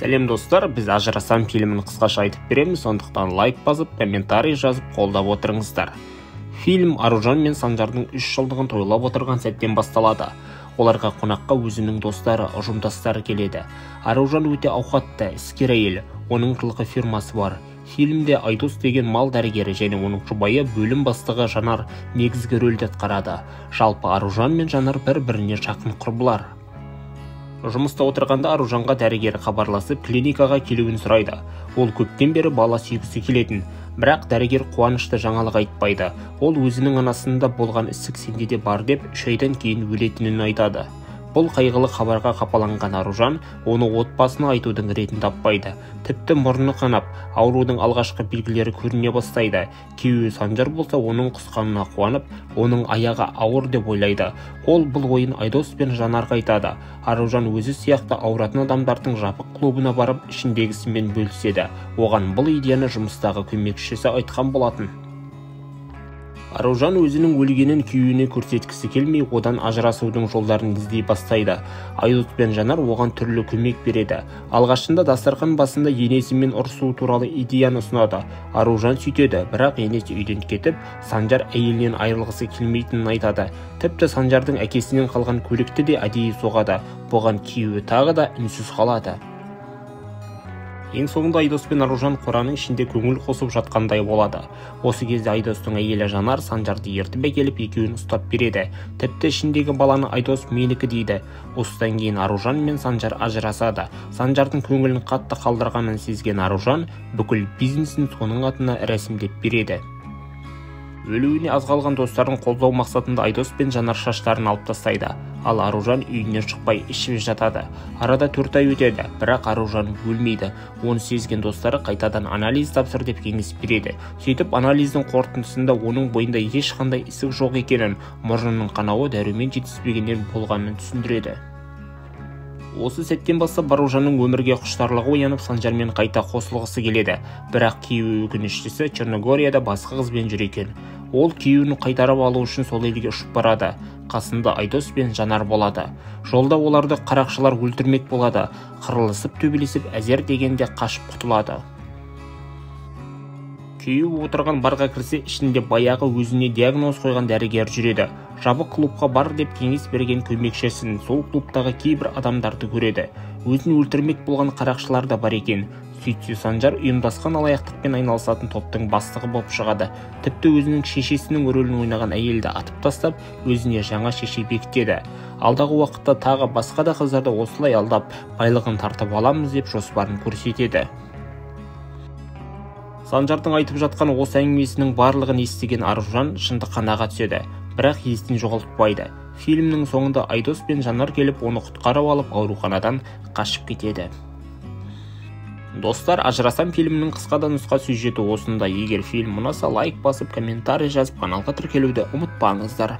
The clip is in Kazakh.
Сәлем достар, біз ажырасам фильмін қысқаша айтып береміз, сондықтан лайк басып, комментарий жазып, қолдап отырыңыздар. Фильм Аружан мен Санжардың 3 жылдығын тойлап отырған сәттен басталады. Оларға қонаққа өзінің достары, ұжымдастары келеді. Аружан өте ауқатты, іскер әйел, оның жылқы фирмасы бар. Фильмде Айдос деген мал дәрігері және оның жұбайы бөлім бастығы Жанар негізгі рөлді атқарады. Жалпы Аружан мен Жанар бір-біріне жақын құрбылар. Жұмыста отырғанда Аружанға дәрігер хабарласып клиникаға келуін сұрайды. Ол көптен бері бала сүйгісі келетін, бірақ дәрігер қуанышты жаңалық айтпайды. Ол өзінің анасында болған ісік сенде де бар деп 3 айдан кейін өлетінін айтады. Бұл қайғылы хабарға қапаланған Аружан оны отбасына айтудың ретін таппайды. Тіпті мұрны қанап, аурудың алғашқы белгілері көріне бастайды. Күйеуі Санжар болса оның құсқанына қуанып, оның аяғы ауыр деп ойлайды. Ол бұл ойын Айдос пен Жанарға айтады. Аружан өзі сияқты ауыратын адамдардың жабық клубына барып, ішіндегісімен бөліседі. Оған бұл идеяны жұмыстағы көмекшісі айтқан болатын. Аружан өзінің өлгенін күйеуіне көрсеткісі келмей, одан ажырасудың жолдарын іздей бастайды. Айдос пен Жанар оған түрлі көмек береді. Алғашында дастархан басында енесімен ұрысу туралы идеяны ұсынады. Аружан сөйтеді, бірақ енесі үйден кетіп, Санжар әйелінен айырылғысы келмейтінін айтады. Тіпті Санжардың әкесінен қалған көлікті де әдейі соғады. Бұған күйеуі тағы да үнсіз қалады. Ең соңында Айдос пен Аружан қораның ішінде көңіл қосып жатқандай болады. Осы кезде Айдостың әйелі Жанар Санжарды ертіп әкеліп екеуін ұстап береді. Тіпті ішіндегі баланы Айдос менікі дейді. Осыдан кейін Аружан мен Санжар ажырасады. Санжардың көңілін қатты қалдырғанын сезген Аружан бүкіл бизнесін соның атына рәсімдеп береді. Өлуіне аз қалған достарын қолдау мақсатында Айдос пен Жанар шаштарын алып тастайды. Ал Аружан үйінен шықпай ішіп жатады. Арада 4 ай өтеді, бірақ Аружан өлмейді. Оны сезген достары қайтадан анализ тапсыр деп кеңес береді. Сөйтіп анализдің қорытындысында оның бойында ешқандай ісік жоқ екенін, мұрнының қанауы дәрумен жетіспегеннен болғанын түсіндіреді. Осы сәттен бастап Аружанның өмірге құштарлығы оянып, Санжармен қайта қосылғысы келеді. Бірақ күйеуі өкініштісі Черногорияда басқа қызбен жүр екен. Ол күйеуін қайтарып алу үшін сол елге ұшып барады. Қасында Айдос пен Жанар болады. Жолда оларды қарақшылар өлтірмек болады. Қырылысып төбелесіп әзер дегенде қашып құтылады. Күйеуі отырған барға кірсе, ішінде баяғы өзіне диагноз қойған дәрігер жүреді. Жабық клубқа бар деп кеңес берген көмекшісін сол клубтағы кейбір адамдарды көреді. Өзін өлтірмек болған қарақшылар да бар екен. Сөйтсе Санжар ұйымдасқан алаяқтықпен айналысатын топтың бастығы болып шығады. Тіпті өзінің шешесінің рөлін ойнаған әйелді атып тастап, өзіне жаңа шеше бекітеді. Алдағы уақытта тағы басқа да қыздарды осылай алдап, байлығын тартып аламыз деп жоспарын көрсетеді. Санжардың айтып жатқан осы әңгімесінің барлығын естіген Аружан шындық қанаға түседі, бірақ естін жоғалтпайды. Фильмнің соңында Айдос пен Жанар келіп, оны құтқарып алып, ауруханадан қашып кетеді. Достар, ажырасам фильмнің қысқа да нұсқа сюжеті осында. Егер фильм ұнаса, лайк басып, комментарий жазып, каналға тіркелуді ұмытпаңыздар.